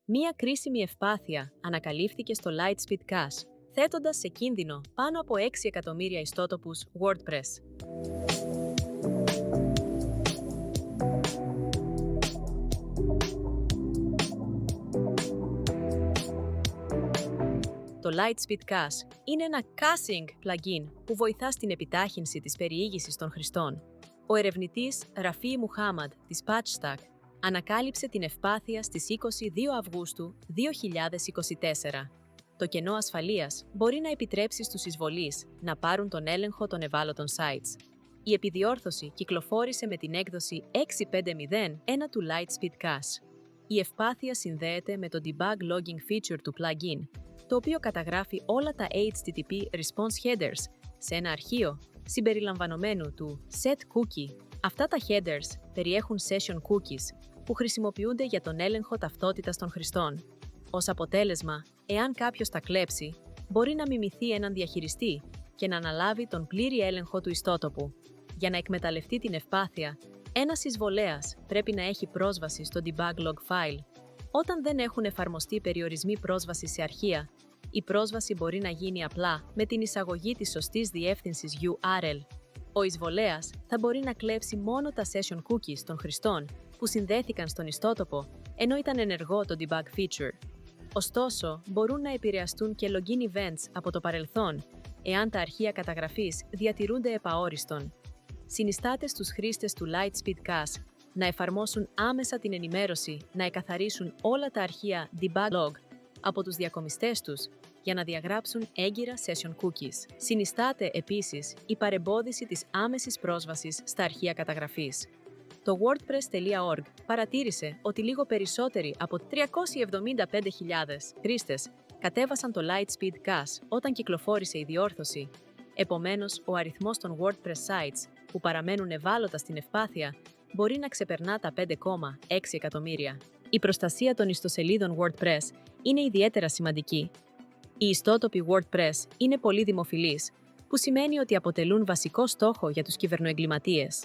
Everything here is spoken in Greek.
Μία κρίσιμη ευπάθεια ανακαλύφθηκε στο Lightspeed Cache, θέτοντας σε κίνδυνο πάνω από 6 εκατομμύρια ιστότοπους WordPress. Το Lightspeed Cache είναι ένα caching plugin που βοηθά στην επιτάχυνση της περιήγησης των χρηστών. Ο ερευνητής Ραφί Μουχάμαντ της Patchstack ανακάλυψε την ευπάθεια στις 22 Αυγούστου 2024. Το κενό ασφαλείας μπορεί να επιτρέψει στους εισβολείς να πάρουν τον έλεγχο των ευάλωτων sites. Η επιδιόρθωση κυκλοφόρησε με την έκδοση 6.5.0.1 του Lightspeed Cache. Η ευπάθεια συνδέεται με το debug logging feature του plugin, το οποίο καταγράφει όλα τα HTTP response headers σε ένα αρχείο συμπεριλαμβανομένου του set cookie. Αυτά τα headers περιέχουν session cookies που χρησιμοποιούνται για τον έλεγχο ταυτότητας των χρηστών. Ως αποτέλεσμα, εάν κάποιος τα κλέψει, μπορεί να μιμηθεί έναν διαχειριστή και να αναλάβει τον πλήρη έλεγχο του ιστότοπου. Για να εκμεταλλευτεί την ευπάθεια, ένας εισβολέας πρέπει να έχει πρόσβαση στο debug log file. Όταν δεν έχουν εφαρμοστεί περιορισμοί πρόσβασης σε αρχεία, η πρόσβαση μπορεί να γίνει απλά με την εισαγωγή της σωστής διεύθυνσης URL. Ο εισβολέας θα μπορεί να κλέψει μόνο τα session cookies των χρηστών που συνδέθηκαν στον ιστότοπο, ενώ ήταν ενεργό το debug feature. Ωστόσο, μπορούν να επηρεαστούν και login events από το παρελθόν, εάν τα αρχεία καταγραφής διατηρούνται επαόριστον. Συνιστάται στους χρήστες του Lightspeed Cache να εφαρμόσουν άμεσα την ενημέρωση να εκαθαρίσουν όλα τα αρχεία debug log από τους διακομιστές τους για να διαγράψουν έγκυρα session cookies. Συνιστάται επίσης η παρεμπόδιση της άμεσης πρόσβασης στα αρχεία καταγραφής. Το WordPress.org παρατήρησε ότι λίγο περισσότεροι από 375.000 χρήστες κατέβασαν το Lightspeed Cache όταν κυκλοφόρησε η διόρθωση. Επομένως, ο αριθμός των WordPress sites που παραμένουν ευάλωτα στην ευπάθεια μπορεί να ξεπερνά τα 5,6 εκατομμύρια. Η προστασία των ιστοσελίδων WordPress είναι ιδιαίτερα σημαντική. Οι ιστότοποι WordPress είναι πολύ δημοφιλείς, που σημαίνει ότι αποτελούν βασικό στόχο για τους κυβερνοεγκληματίες.